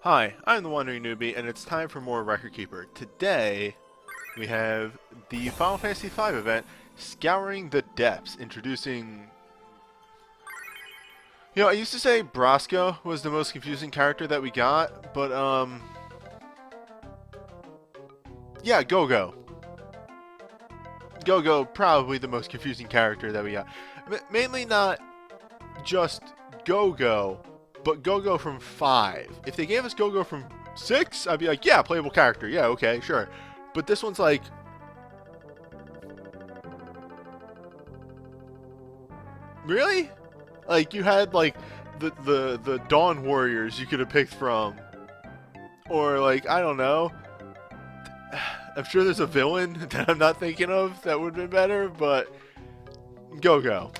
Hi, I'm the WanderingNewbie, and it's time for more Record Keeper. Today, we have the Final Fantasy V event, Scouring the Depths, introducing... I used to say Brasco was the most confusing character that we got, but, yeah, Go-Go. Go-Go, probably the most confusing character that we got. Mainly not just Go-Go, but Go-Go from 5. If they gave us Go-Go from 6, I'd be like, yeah, playable character. Yeah, okay, sure. But this one's like... Really? Like, you had, like, the Dawn Warriors you could have picked from. Or, like, I don't know. I'm sure there's a villain that I'm not thinking of that would have been better, but... Go-Go.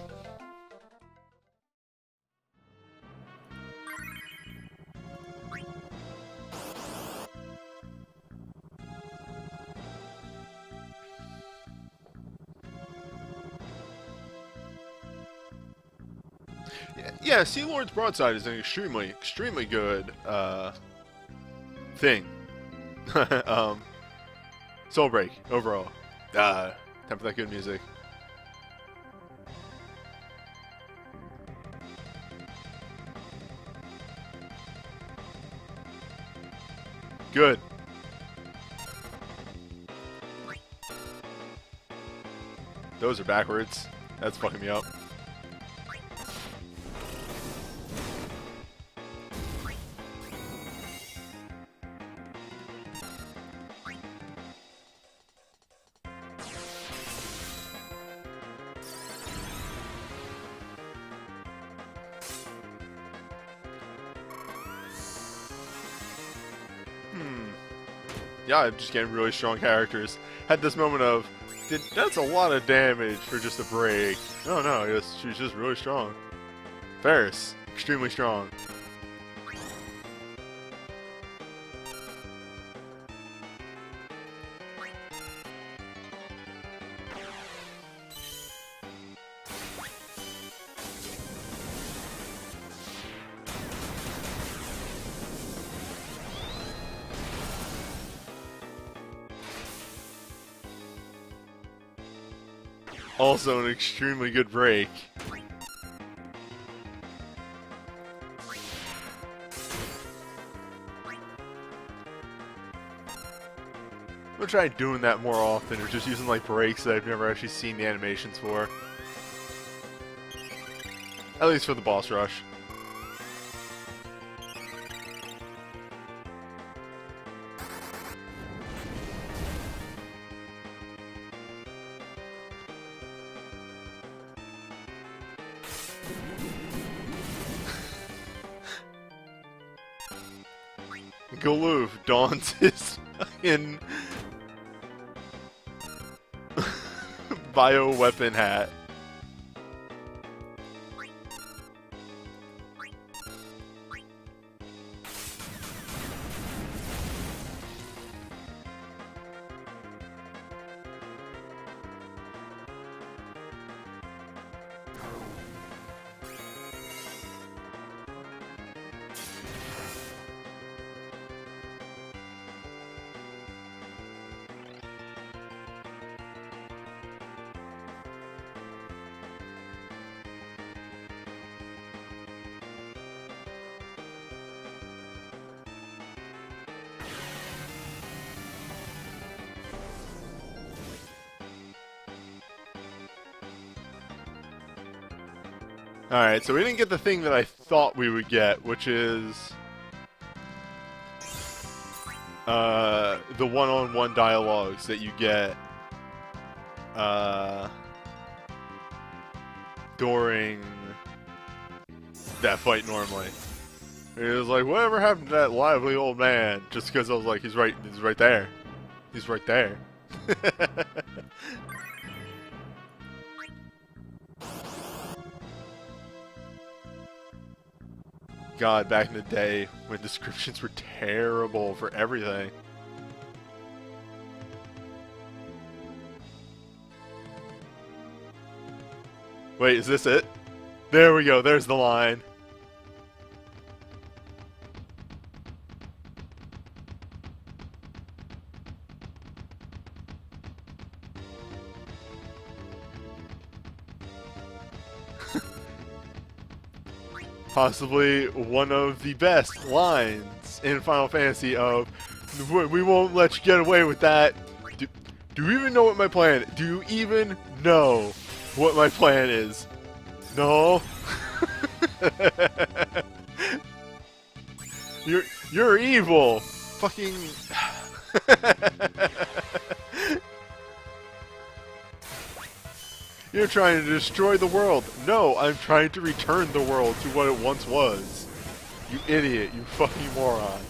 Yeah, Sea Lord's Broadside is an extremely good thing. Soul Break overall. Time for that good music. Good. Those are backwards. That's fucking me up. Yeah, I'm just getting really strong characters. Had this moment of, that's a lot of damage for just a break. No, she's just really strong. Ferris, extremely strong. Also an extremely good break. I'm gonna try doing that more often, or just using like breaks that I've never actually seen the animations for. At least for the boss rush. Galoof dons his fucking bioweapon hat. Alright, so we didn't get the thing that I thought we would get, which is the one-on-one dialogues that you get during that fight normally. It was like, whatever happened to that lively old man? Just because I was like, he's right there. He's right there. God, back in the day when descriptions were terrible for everything. Wait, is this it? There we go, there's the line. possibly one of the best lines in Final Fantasy of, "We won't let you get away with that." Do you even know what my plan is? Do you even know what my plan is? No? You're evil! Fucking... You're trying to destroy the world. No, I'm trying to return the world to what it once was. You idiot, you fucking moron.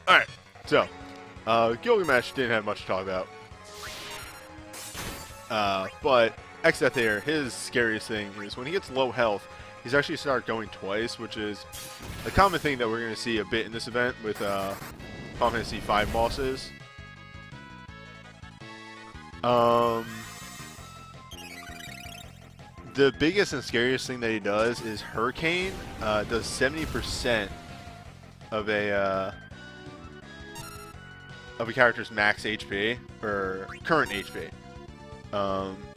Alright, so, Gilgamesh didn't have much to talk about. But except there, his scariest thing is when he gets low health, he's actually start going twice, which is a common thing that we're going to see a bit in this event with Final Fantasy V bosses. The biggest and scariest thing that he does is Hurricane does 70% of a character's max HP, or current HP.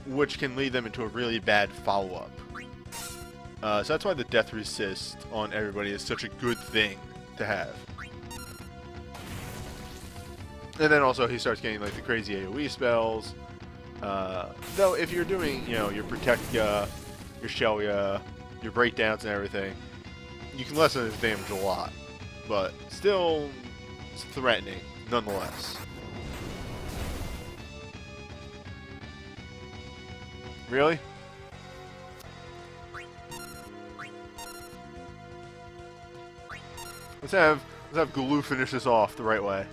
Which can lead them into a really bad follow-up. So that's why the death resist on everybody is such a good thing to have. And then also he starts getting like the crazy AoE spells. Though if you're doing, you know, your Protectia, your Shelia, your breakdowns and everything, you can lessen his damage a lot. But still, it's threatening nonetheless. Really? Let's have Gulu finish this off the right way.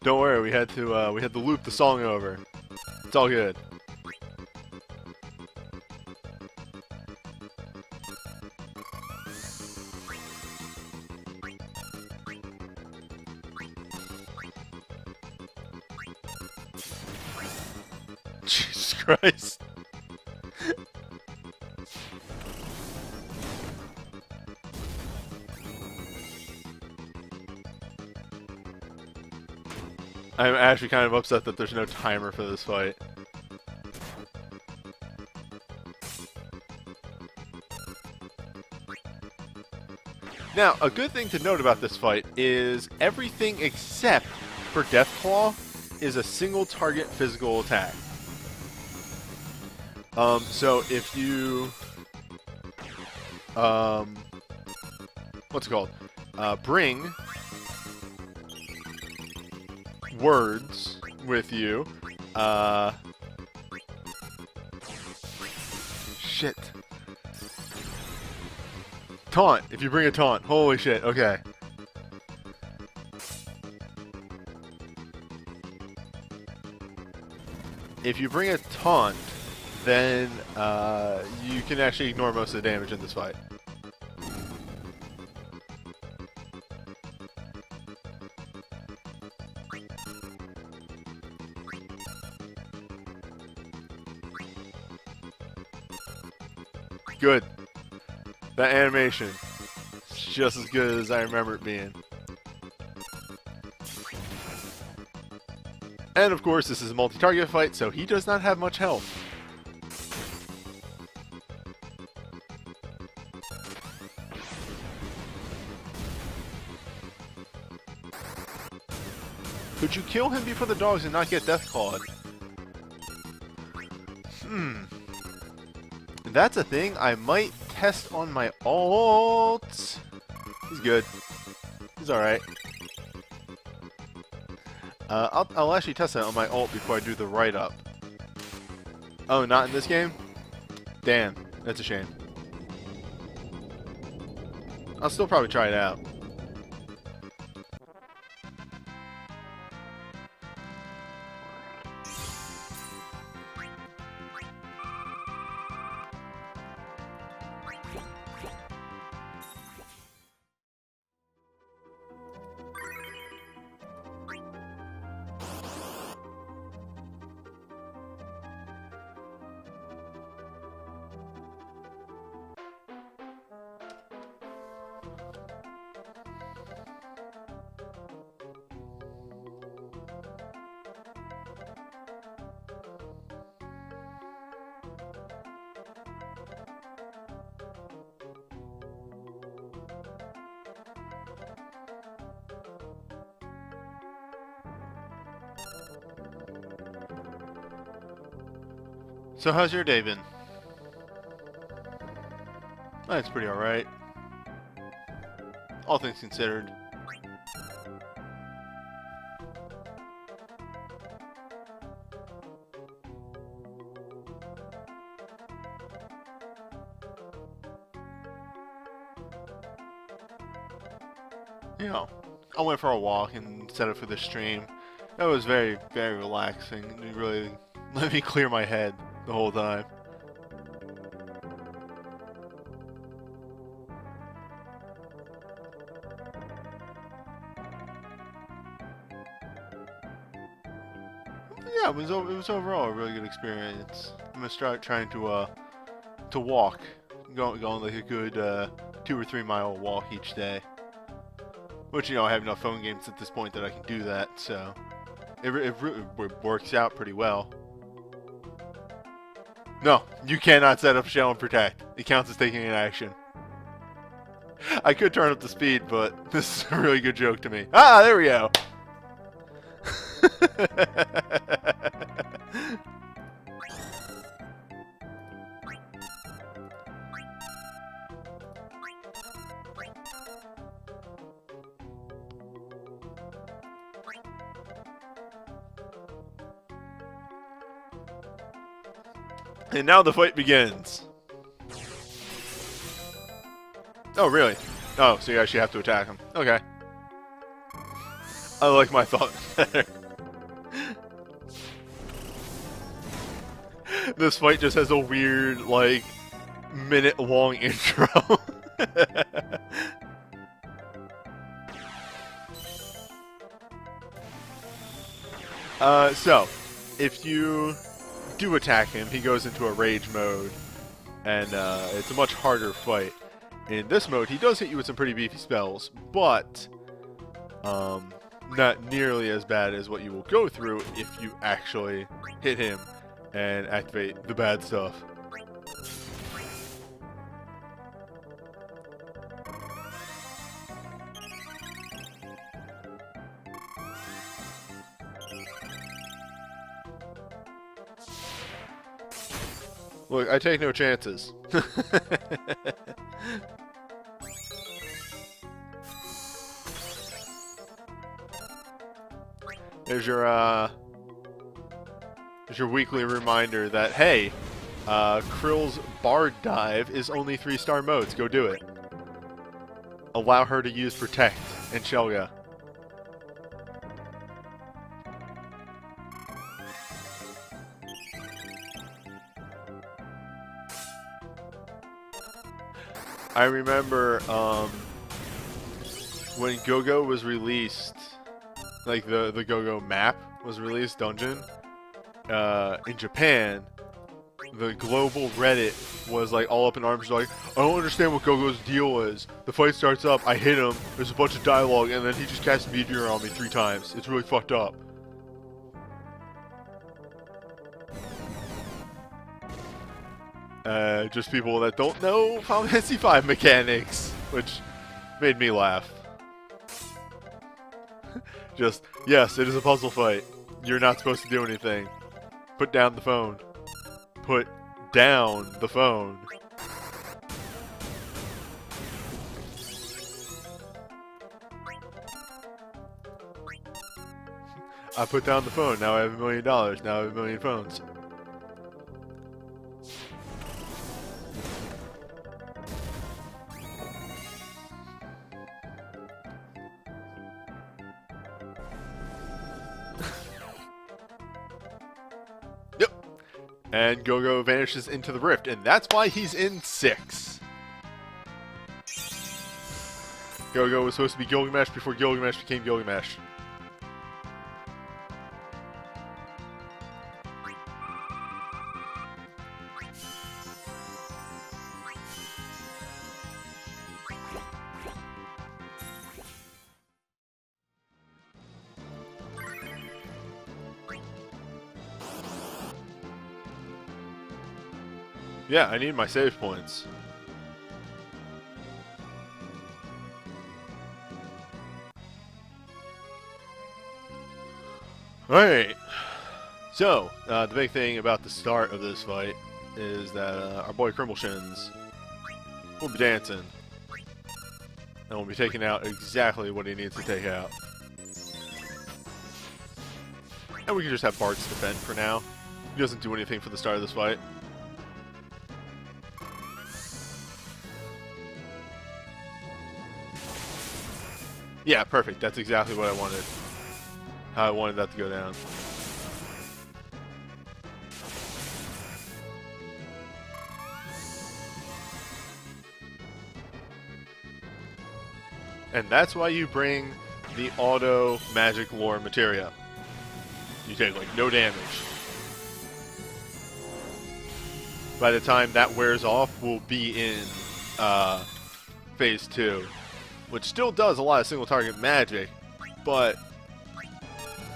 Don't worry, we had to loop the song over. It's all good. Jesus Christ. I'm actually kind of upset that there's no timer for this fight. Now, a good thing to note about this fight is everything except for Deathclaw is a single target physical attack. So if you what's it called? Bring words with you. Shit. Taunt. If you bring a taunt. Holy shit. Okay. If you bring a taunt, then you can actually ignore most of the damage in this fight. Good. That animation is just as good as I remember it being. And of course, this is a multi-target fight, so he does not have much health. Could you kill him before the dogs and not get death clawed? That's a thing I might test on my ult. He's good. He's alright. I'll actually test that on my ult before I do the write-up. Oh, not in this game? Damn, that's a shame. I'll still probably try it out. So how's your day been? It's pretty alright. All things considered. You know, I went for a walk and set up for the stream. That was very, very relaxing. It really let me clear my head the whole time. Yeah, it was overall a really good experience. I'm gonna start trying to walk, going like a good 2 or 3 mile walk each day. Which, you know, I have enough phone games at this point that I can do that, so it works out pretty well. No, you cannot set up shell and protect. It counts as taking an action. I could turn up the speed, but this is a really good joke to me. Ah, there we go. And now the fight begins. Oh, really? Oh, so you actually have to attack him. Okay. I like my thought better. This fight just has a weird, like, minute-long intro. So, if you do attack him, he goes into a rage mode, and it's a much harder fight. In this mode, he does hit you with some pretty beefy spells, but not nearly as bad as what you will go through if you actually hit him and activate the bad stuff. Look, I take no chances. There's your weekly reminder that, hey, Krill's Bard Dive is only 3-star modes. Go do it. Allow her to use Protect and Shelga. I remember when Go-Go was released, like the Go-Go map was released, dungeon, in Japan, the global Reddit was like all up in arms, like, I don't understand what Go-Go's deal is. The fight starts up, I hit him, there's a bunch of dialogue, and then he just casts Meteor on me 3 times. It's really fucked up. Just people that don't know Final Fantasy V mechanics, which made me laugh. Just Yes, it is a puzzle fight. You're not supposed to do anything. Put down the phone. Put down the phone. I put down the phone. Now I have $1 million. Now I have 1 million phones. Yep. And Go-Go vanishes into the rift, and that's why he's in 6. Go-Go was supposed to be Gilgamesh before Gilgamesh became Gilgamesh. Yeah, I need my save points. Alright. So, the big thing about the start of this fight is that our boy Crimbleshins will be dancing. And will be taking out exactly what he needs to take out. And we can just have Bart's defend for now. He doesn't do anything for the start of this fight. Yeah, perfect. That's exactly what I wanted. How I wanted that to go down. And that's why you bring the auto magic lore materia. You take like no damage. By the time that wears off, we'll be in phase 2. Which still does a lot of single target magic, but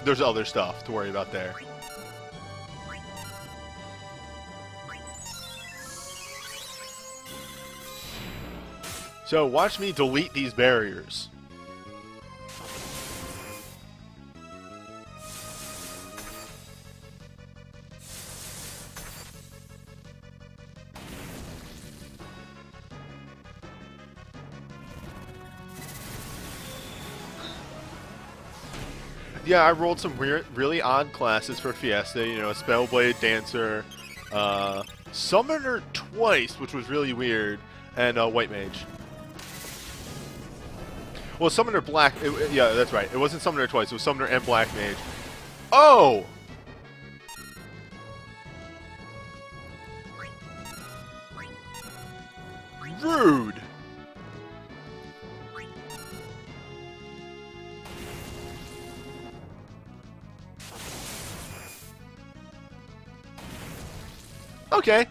there's other stuff to worry about there. So watch me delete these barriers. Yeah, I rolled some weird, really odd classes for Fiesta. You know, Spellblade, Dancer, Summoner twice, which was really weird, and White Mage. Well, Summoner Black. Yeah, that's right. It wasn't Summoner twice. It was Summoner and Black Mage. Oh! Rude! Okay,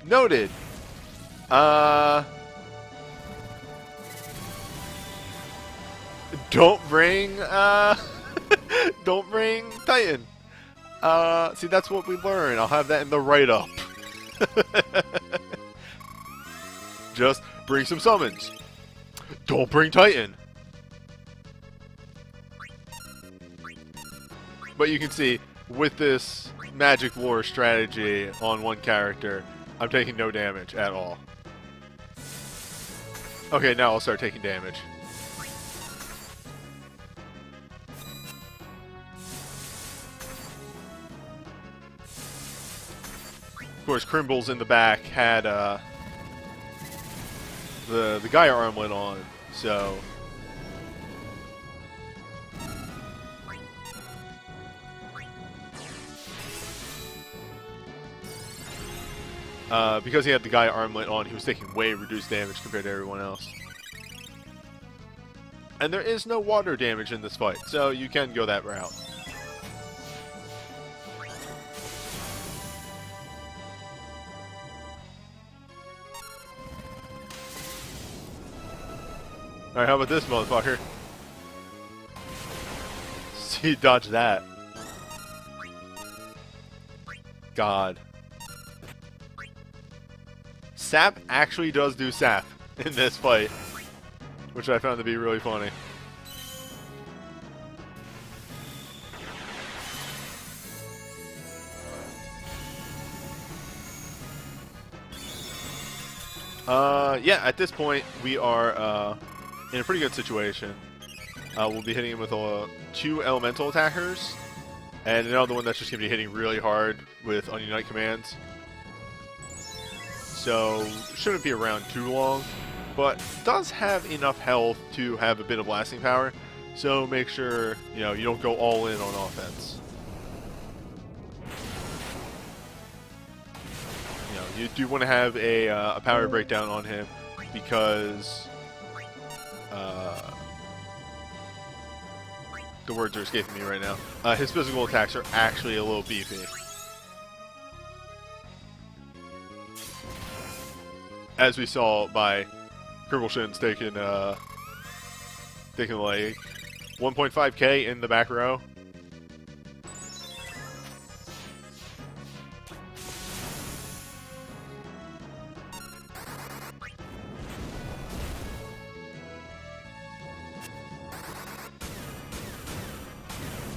noted. Don't bring, don't bring Titan. See, that's what we learn. I'll have that in the write-up. Just bring some summons. Don't bring Titan. But you can see, with this magic lore strategy on one character, I'm taking no damage at all. Okay, now I'll start taking damage. Of course, Crimbles in the back had the Gaia armlet on, so because he had the Gaia armlet on, he was taking way reduced damage compared to everyone else. And there is no water damage in this fight, so you can go that route. Alright, how about this motherfucker? See, dodge that. God. Sap actually does do sap in this fight, which I found to be really funny. Yeah, at this point, we are in a pretty good situation. We'll be hitting him with 2 elemental attackers, and another one that's just going to be hitting really hard with Ununite commands. So, shouldn't be around too long, but does have enough health to have a bit of lasting power, so make sure, you know, you don't go all in on offense. You know, you do want to have a power breakdown on him, because the words are escaping me right now. His physical attacks are actually a little beefy. As we saw by Cribbleshins taking like 1.5k in the back row.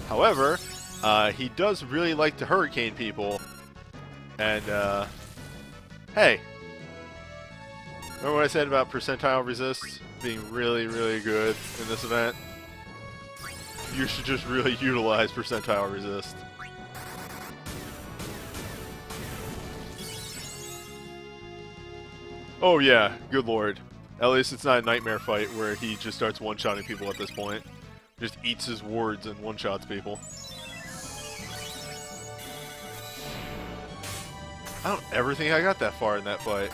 However, he does really like to hurricane people, and hey, remember what I said about percentile resist being really, really good in this event? You should just really utilize percentile resist. Oh yeah, good lord. At least it's not a nightmare fight where he just starts one-shotting people at this point. Just eats his wards and one-shots people. I don't ever think I got that far in that fight.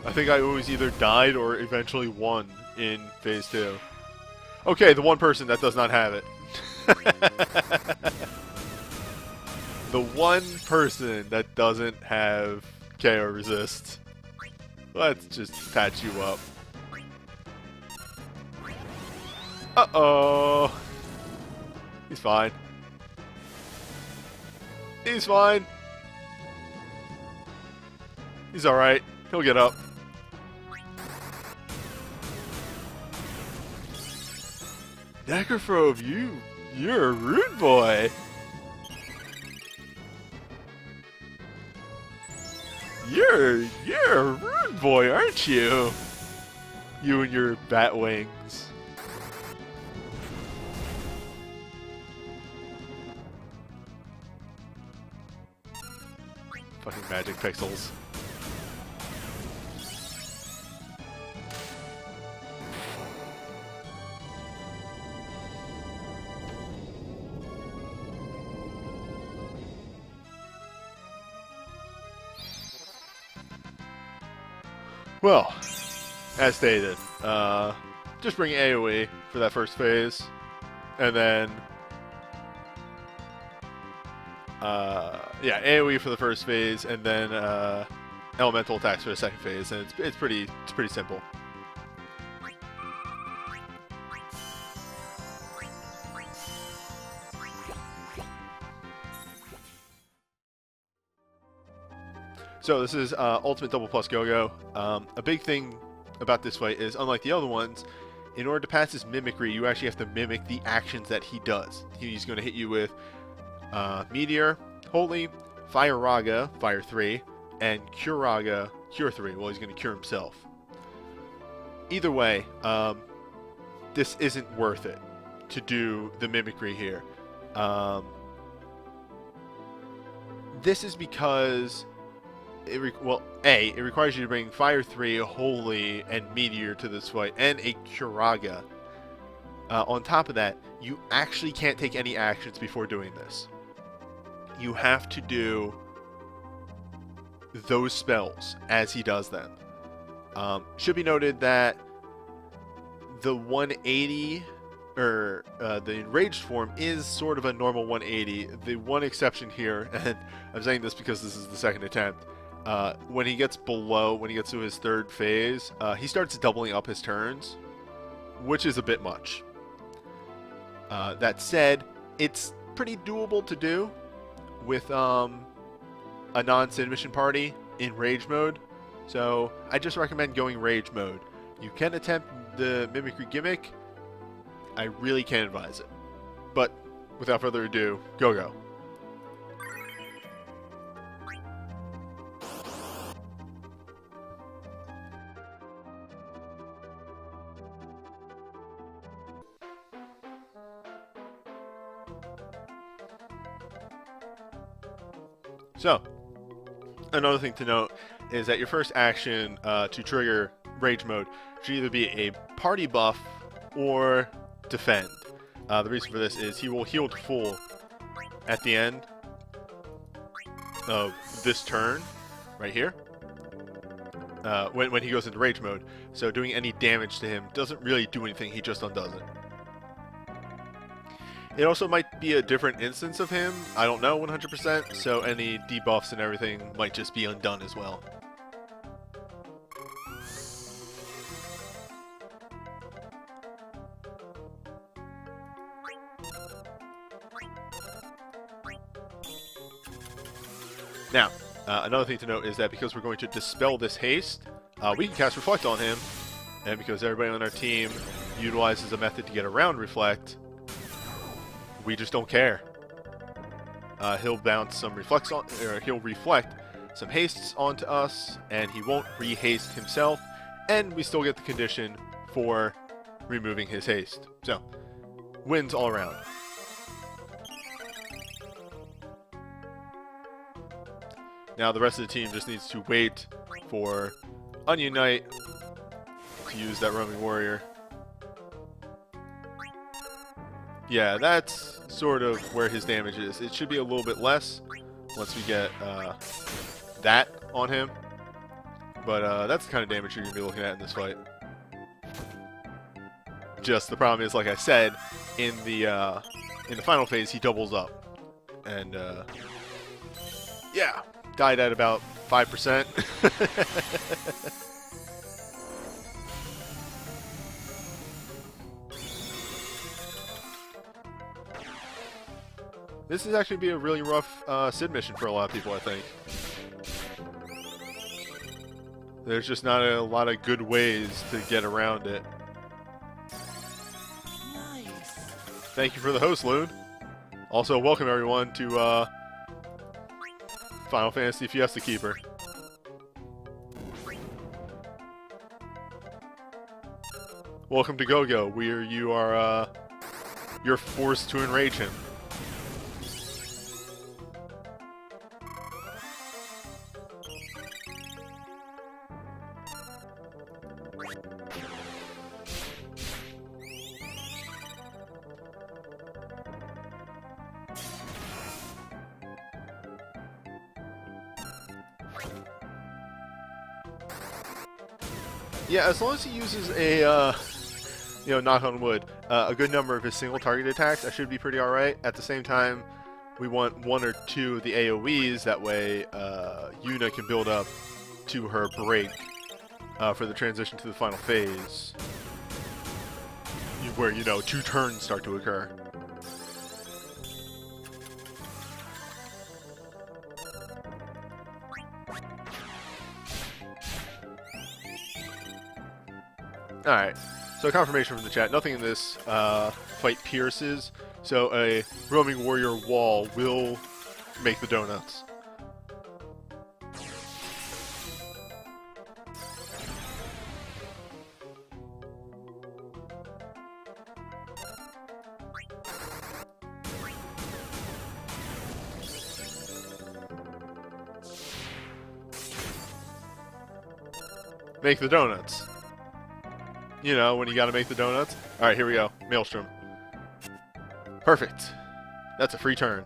I think I always either died or eventually won in Phase 2. Okay, the one person that does not have it. The one person that doesn't have KO resist. Let's just patch you up. Uh-oh. He's fine. He's fine. He's alright. He'll get up. Necrophobe, you're a rude boy. You're a rude boy, aren't you? You and your bat wings. Fucking magic pixels. Well, as stated, just bring AoE for that first phase, and then, yeah, AoE for the first phase, and then elemental attacks for the second phase, and it's pretty simple. So this is Ultimate Double Plus Go-Go. A big thing about this fight is, unlike the other ones, in order to pass his mimicry, you actually have to mimic the actions that he does. He's going to hit you with Meteor, Holy, Fire Raga, Fire 3, and Cure Raga, Cure 3. Well, he's going to cure himself. Either way, this isn't worth it to do the mimicry here. This is because it requires you to bring Fire 3, Holy, and Meteor to this fight, and a Curaga. On top of that, you actually can't take any actions before doing this. You have to do those spells as he does them. Should be noted that the 180, or the enraged form, is sort of a normal 180. The one exception here, and I'm saying this because this is the second attempt, when he gets to his third phase, he starts doubling up his turns, which is a bit much. That said, it's pretty doable to do with a non-Sin mission party in Rage mode, so I just recommend going Rage mode. You can attempt the Mimicry gimmick. I really can't advise it. But without further ado, go. So, another thing to note is that your first action to trigger Rage Mode should either be a party buff or defend. The reason for this is he will heal to full at the end of this turn, right here, when he goes into Rage Mode. So doing any damage to him doesn't really do anything, he just undoes it. It also might be a different instance of him, I don't know 100%, so any debuffs and everything might just be undone as well. Now, another thing to note is that because we're going to dispel this haste, we can cast Reflect on him, and because everybody on our team utilizes a method to get around Reflect, we just don't care. He'll bounce some reflects on, or he'll reflect some hastes onto us, and he won't re-haste himself, and we still get the condition for removing his haste. So, wins all around. Now the rest of the team just needs to wait for Unite to use that roaming warrior. Yeah, that's sort of where his damage is. It should be a little bit less once we get that on him. But that's the kind of damage you're going to be looking at in this fight. Just the problem is, like I said, in the final phase, he doubles up. And, yeah, died at about 5%. This is actually be a really rough Sid mission for a lot of people, I think. There's just not a lot of good ways to get around it. Nice. Thank you for the host, Loon. Also, welcome everyone to Final Fantasy Fiesta Keeper. Welcome to Go-Go, where you are you're forced to enrage him. Yeah, as long as he uses a, you know, knock on wood, a good number of his single target attacks, I should be pretty alright. At the same time, we want 1 or 2 of the AoEs, that way Yuna can build up to her break for the transition to the final phase, where, you know, 2 turns start to occur. Alright, so confirmation from the chat. Nothing in this fight pierces, so a roaming warrior wall will make the donuts. Make the donuts. You know, when you gotta make the donuts. Alright, here we go. Maelstrom. Perfect. That's a free turn.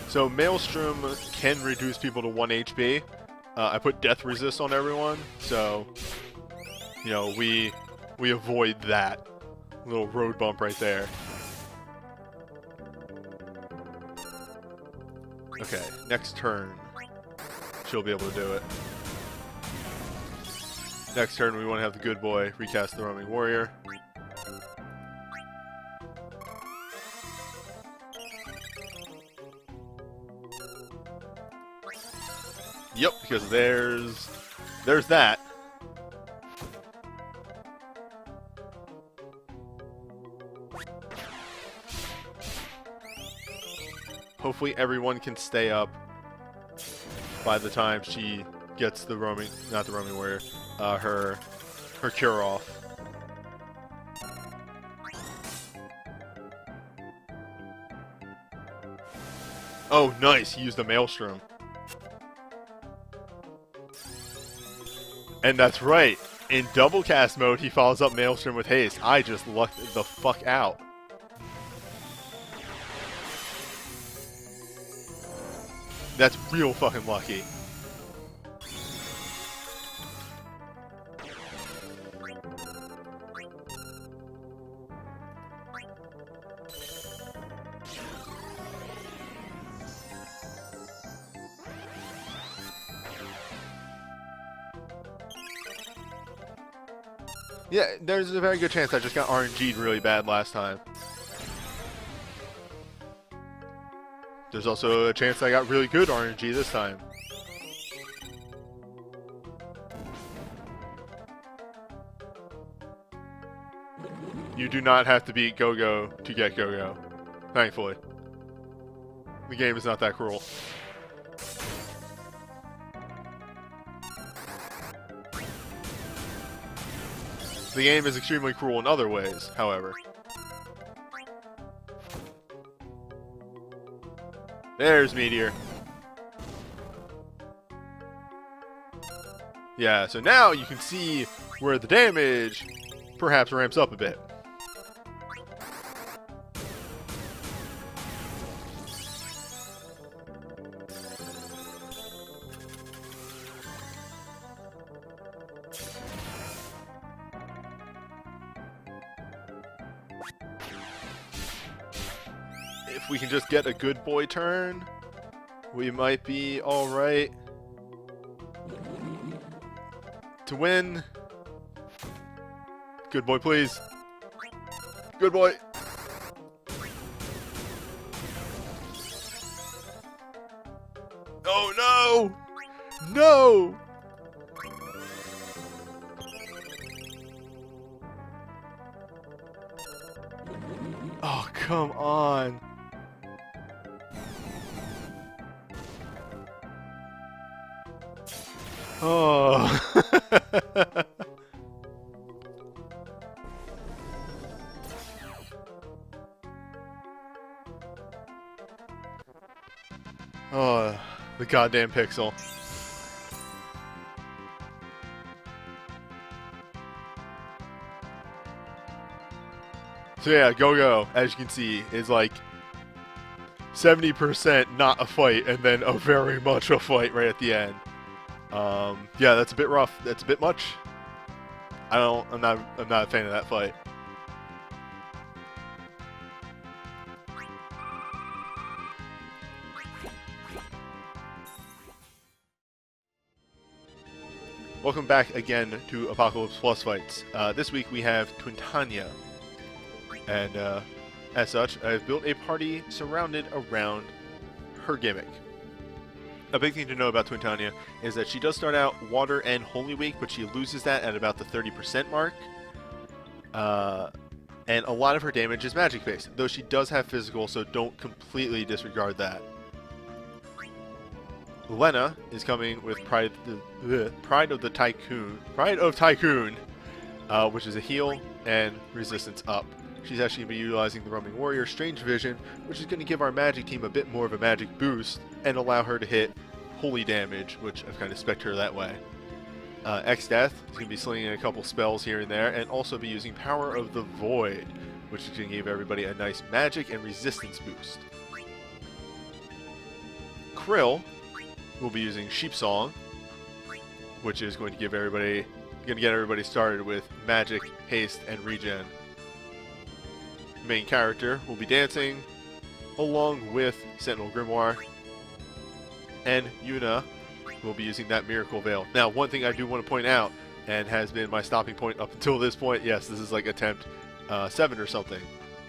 So Maelstrom can reduce people to 1 HP. I put death resist on everyone, so you know, we avoid that little road bump right there. Okay, next turn, she'll be able to do it. Next turn, we want to have the good boy recast the roaming warrior. Yep, because there's that. Hopefully everyone can stay up by the time she gets the roaming, not the roaming warrior, her cure off. Oh, nice. He used the Maelstrom. And that's right. In double cast mode, he follows up Maelstrom with haste. I just lucked the fuck out. That's real fucking lucky. Yeah, there's a very good chance I just got RNG'd really bad last time. There's also a chance I got really good RNG this time. You do not have to beat Go-Go to get Go-Go. Thankfully. The game is not that cruel. The game is extremely cruel in other ways, however. There's Meteor. Yeah, so now you can see where the damage perhaps ramps up a bit. If we can just get a good boy turn, we might be alright to win. Good boy, please. Good boy. Oh no! No! Oh, come on. Oh. Oh, the goddamn pixel. So yeah, Go-Go, as you can see, is like 70% not a fight, and then a very much a fight right at the end. Yeah, that's a bit rough. That's a bit much. I'm not a fan of that fight. Welcome back again to Apocalypse Plus Fights. This week we have Twintania. And as such, I've built a party surrounded around her gimmick. A big thing to know about Twintania is that she does start out Water and Holy Weak, but she loses that at about the 30% mark. And a lot of her damage is magic-based, though she does have physical, so don't completely disregard that. Lena is coming with Pride of Tycoon, which is a heal and resistance up. She's actually going to be utilizing the Roaming Warrior Strange Vision, which is going to give our magic team a bit more of a magic boost and allow her to hit holy damage, which I've kind of spec'd her that way. X-Death is going to be slinging a couple spells here and there, and also be using Power of the Void, which is going to give everybody a nice magic and resistance boost. Krill will be using Sheep Song, which is going to get everybody started with magic, haste, and regen. Main character will be dancing, along with Sentinel Grimoire, and Yuna will be using that Miracle Veil. Now, one thing I do want to point out, and has been my stopping point up until this point, yes, this is like attempt 7 or something.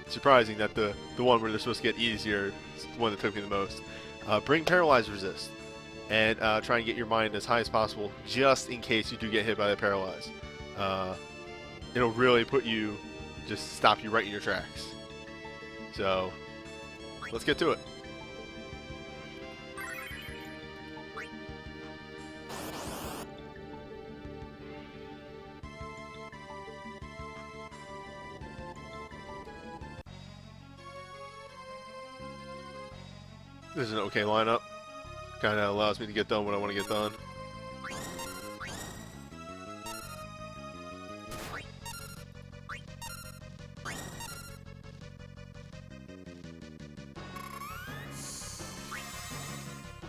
Surprising that the one where they're supposed to get easier is the one that took me the most. Bring Paralyze Resist, and try and get your mind as high as possible, just in case you do get hit by the Paralyze. It'll really just stop you right in your tracks. So, let's get to it. This is an okay lineup. Kind of allows me to get done what I want to get done.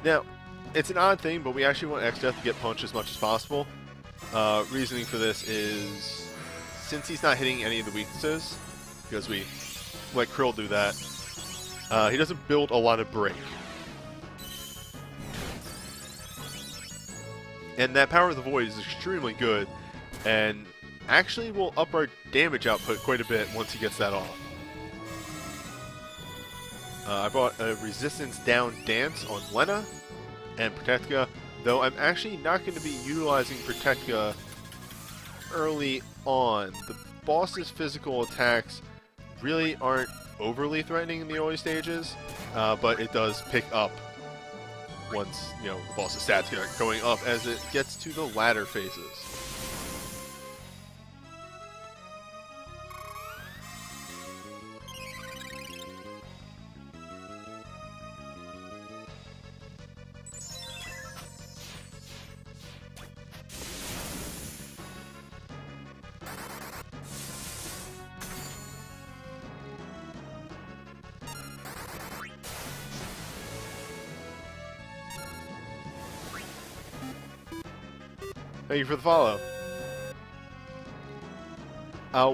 Now, it's an odd thing, but we actually want X-Death to get punched as much as possible. Reasoning for this is, since he's not hitting any of the weaknesses, because we let Krill do that, he doesn't build a lot of break. And that Power of the Void is extremely good, and actually will up our damage output quite a bit once he gets that off. I bought a Resistance Down Dance on Lena and Protectica, though I'm actually not going to be utilizing Protectica early on. The boss's physical attacks really aren't overly threatening in the early stages, but it does pick up once, you know, the boss's stats get going up as it gets to the latter phases. Thank you for the follow.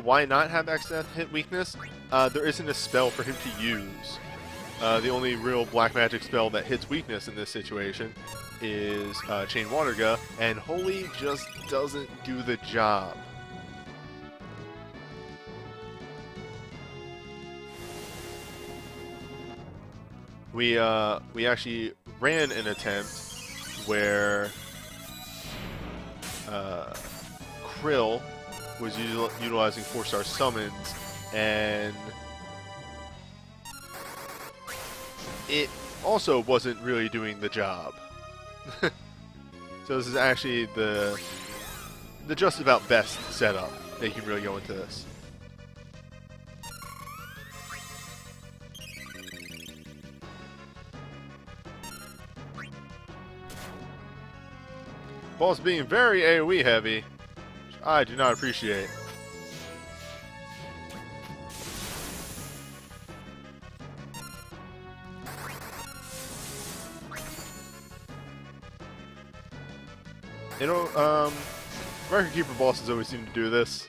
Why not have X-Death hit weakness? There isn't a spell for him to use. The only real black magic spell that hits weakness in this situation is Chain Waterga, and Holy just doesn't do the job. We actually ran an attempt where Krill was utilizing 4-star summons, and it also wasn't really doing the job. So this is actually the just about best setup that you can really go into this. Boss being very AoE heavy, which I do not appreciate. You know, Record Keeper bosses always seem to do this.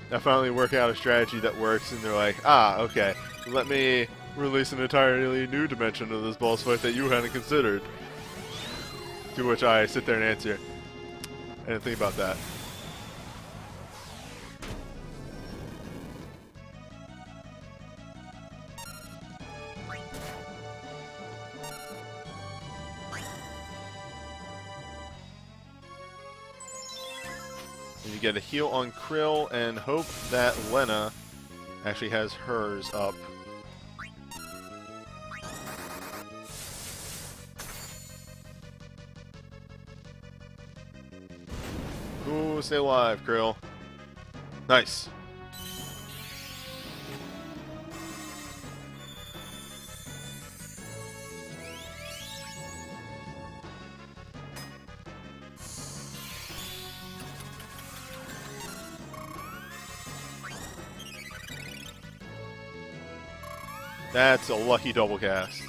They finally work out a strategy that works, and they're like, ah, okay, let me release an entirely new dimension of this boss fight that you hadn't considered. To which I sit there and answer, I didn't think about that. And you get a heal on Krill and hope that Lena actually has hers up. Ooh, stay alive, Krill. Nice. That's a lucky double cast.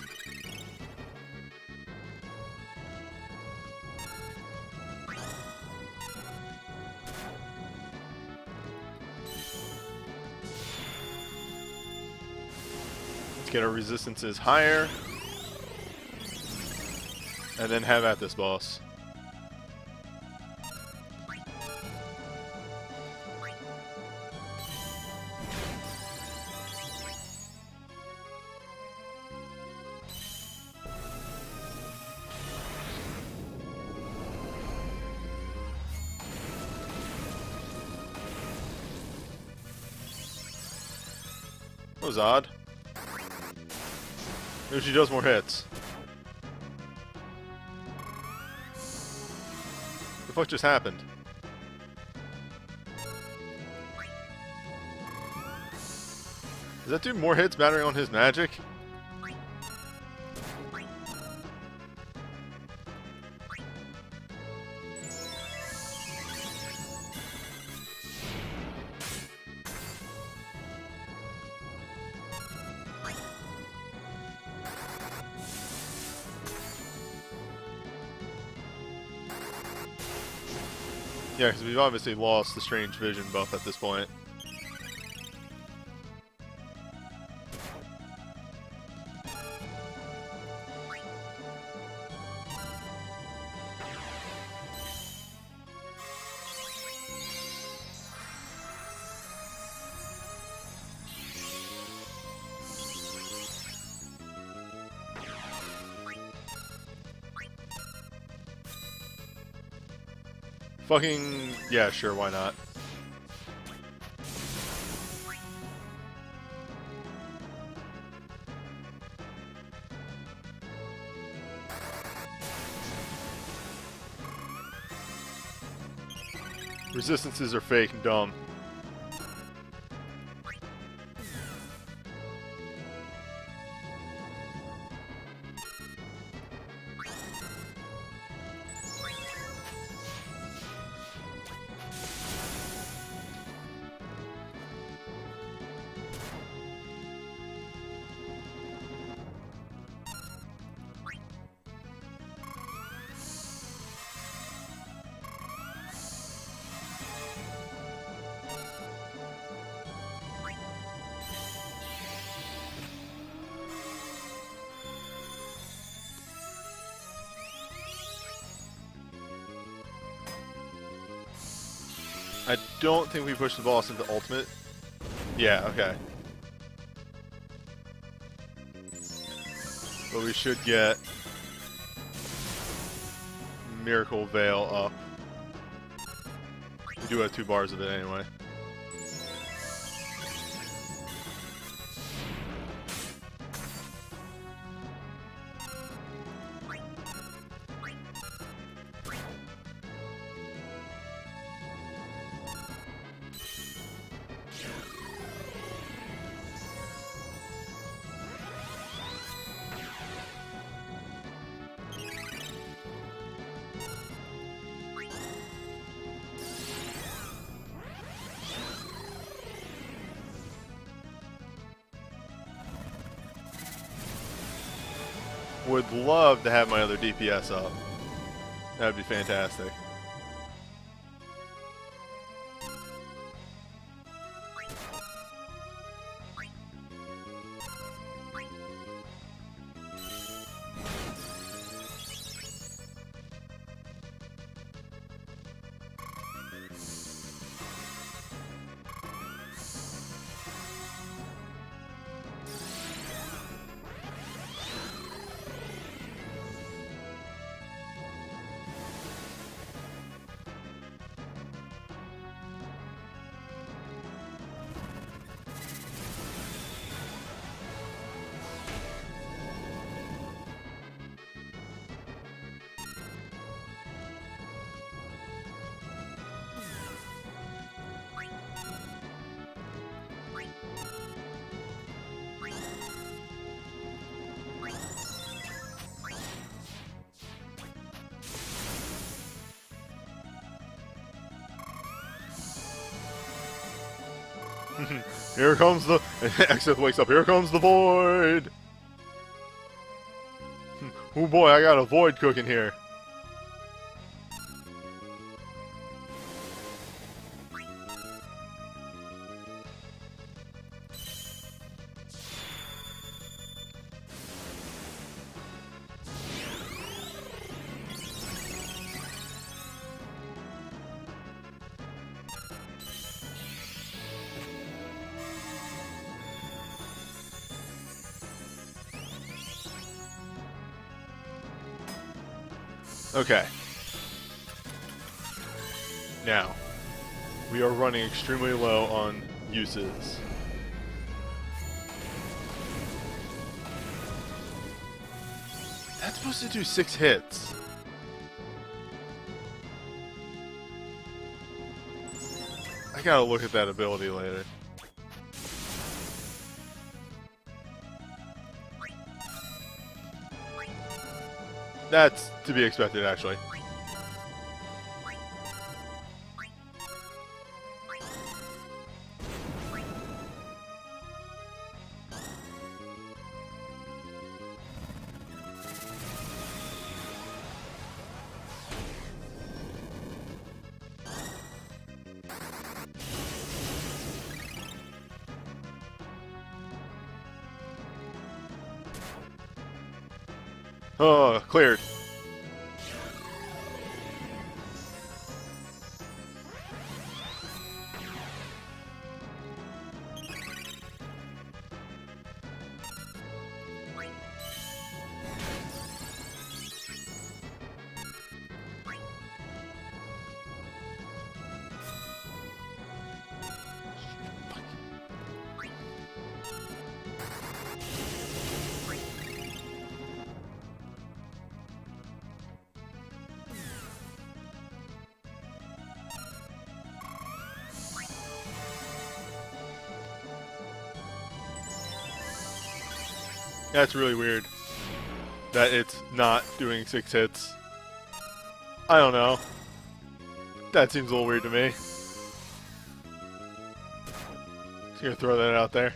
Get our resistances higher, and then have at this boss. That was odd. Maybe she does more hits. What the fuck just happened? Does that do more hits battering on his magic? Yeah, because we've obviously lost the strange vision buff at this point. Fucking... yeah, sure, why not? Resistances are fake and dumb. I don't think we pushed the boss into ultimate. Yeah, okay. But we should get Miracle Veil up. We do have 2 bars of it anyway. Would love to have my other DPS up. That would be fantastic. Here comes the... Exith wakes up. Here comes the void! Oh boy, I got a void cooking here. Okay. Now, we are running extremely low on uses. That's supposed to do 6 hits. I gotta look at that ability later. That's to be expected, actually. Oh, cleared. That's really weird that it's not doing 6 hits. I don't know. That seems a little weird to me. Just gonna throw that out there.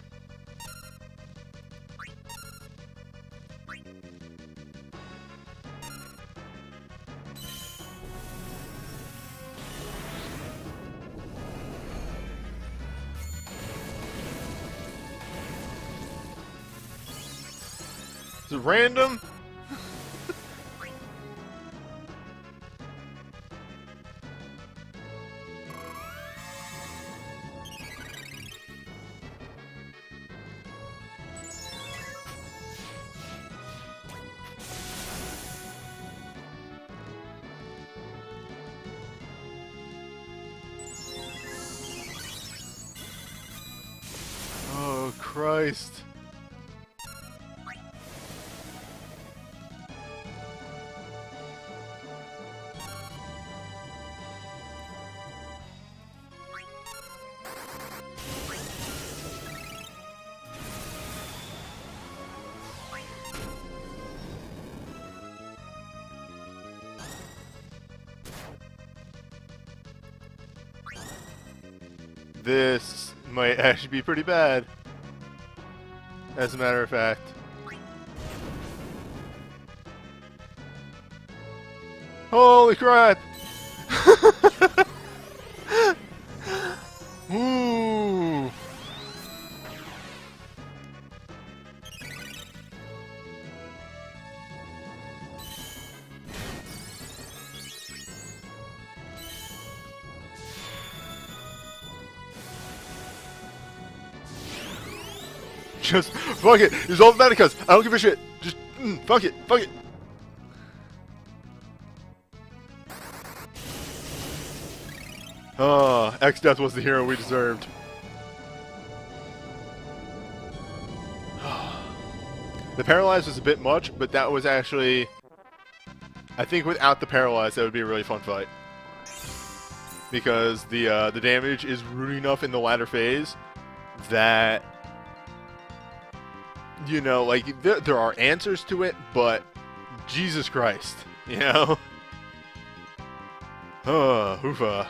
Is it random? Oh, Christ. This might actually be pretty bad, as a matter of fact. Holy crap! Ooh. Just fuck it. Use all the Manicas. I don't give a shit. Just fuck it. Fuck it. X-Death was the hero we deserved. The Paralyzed was a bit much, but that was actually... I think without the Paralyzed, that would be a really fun fight. Because the damage is rude enough in the latter phase that... You know, like, there are answers to it, but Jesus Christ, you know? Hoofa.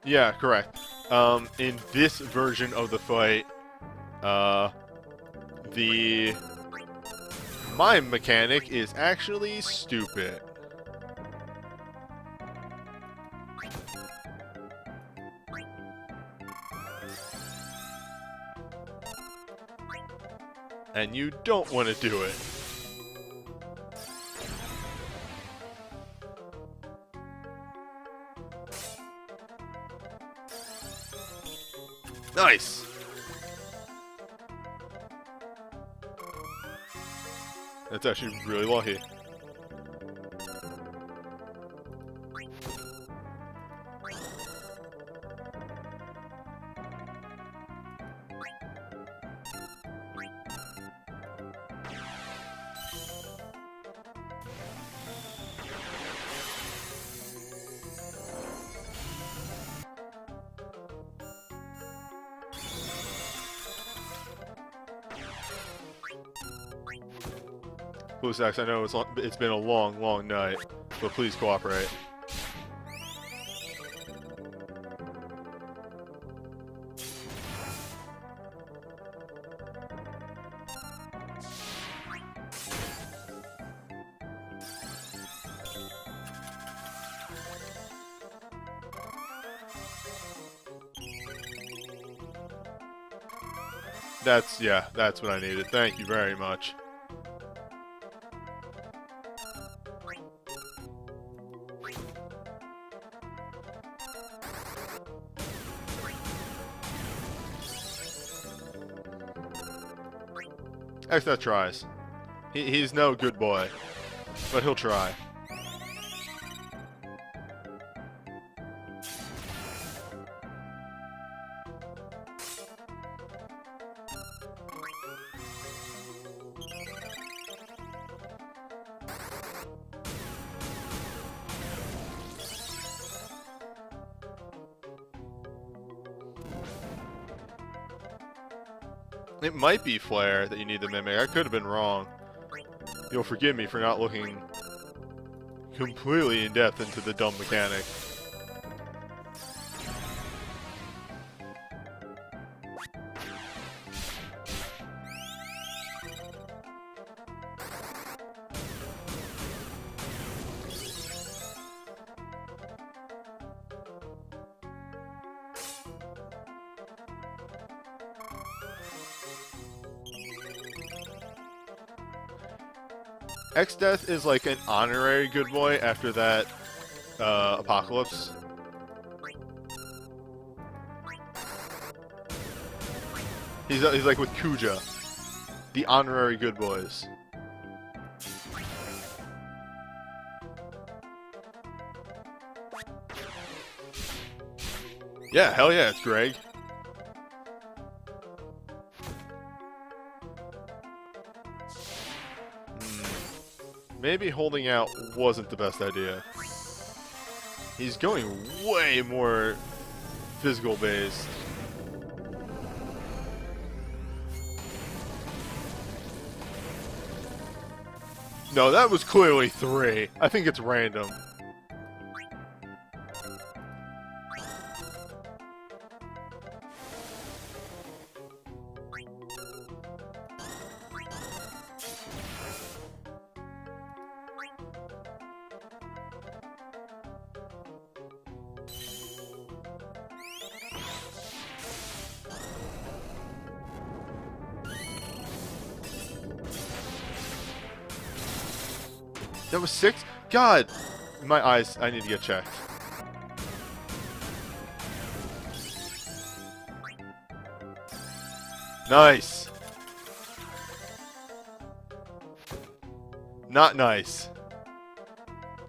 Yeah, correct. In this version of the fight, the Mime mechanic is actually stupid. And you don't want to do it. Nice! That's actually really lucky. Blue Stacks, I know it's been a long, long night, but please cooperate. That's what I needed. Thank you very much. That tries. He's no good boy, but he'll try. It might be Flare that you need the Mimic. I could have been wrong. You'll forgive me for not looking completely in depth into the dumb mechanic. X-Death is like an honorary good boy after that Apocalypse. He's like with Kuja, the honorary good boys. Yeah, hell yeah, it's Greg. Maybe holding out wasn't the best idea. He's going way more physical based. No, that was clearly 3. I think it's random. That was 6? God! My eyes, I need to get checked. Nice! Not nice.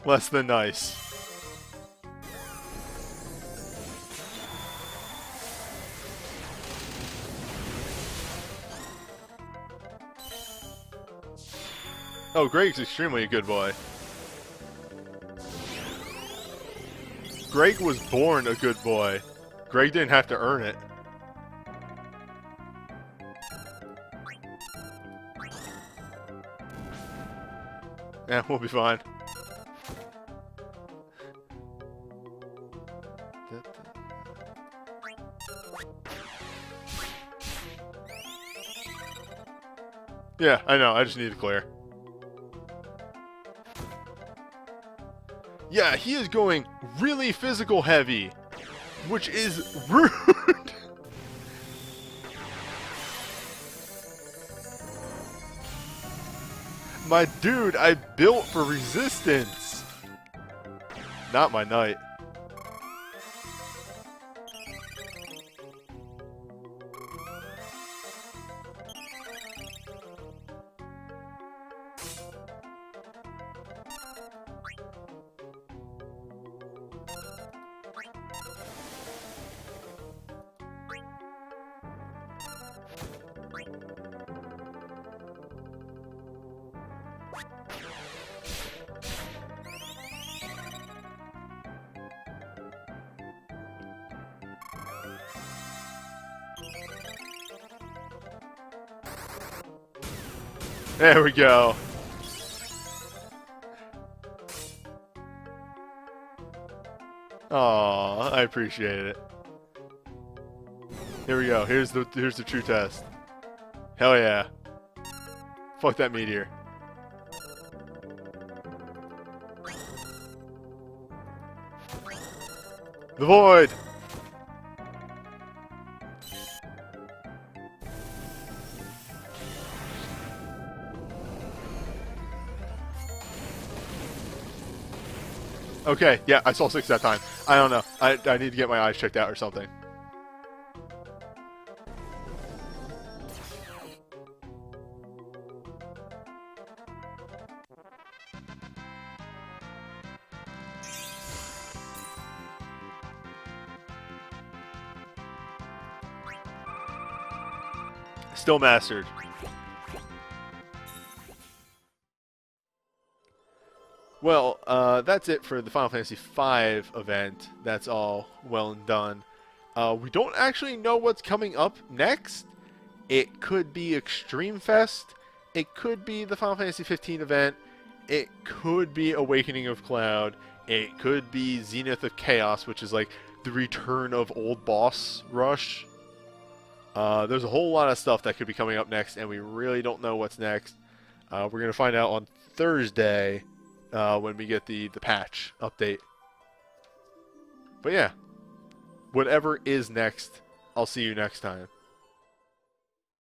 Less than nice. Oh, Greg's extremely a good boy. Greg was born a good boy. Greg didn't have to earn it. Yeah, we'll be fine. Yeah, I know. I just need to clear. Yeah, he is going really physical heavy, which is rude. My dude, I built for resistance. Not my knight. There we go. Aw, I appreciate it. Here we go. Here's the true test. Hell yeah. Fuck that meteor. The void. Okay, yeah, I saw 6 that time. I don't know. I need to get my eyes checked out or something. Still mastered. Well, that's it for the Final Fantasy V event. That's all well and done. We don't actually know what's coming up next. It could be Extreme Fest. It could be the Final Fantasy 15 event. It could be Awakening of Cloud. It could be Zenith of Chaos, which is like the return of Old Boss Rush. There's a whole lot of stuff that could be coming up next, and we really don't know what's next. We're going to find out on Thursday when we get the patch update. But yeah, whatever is next, I'll see you next time.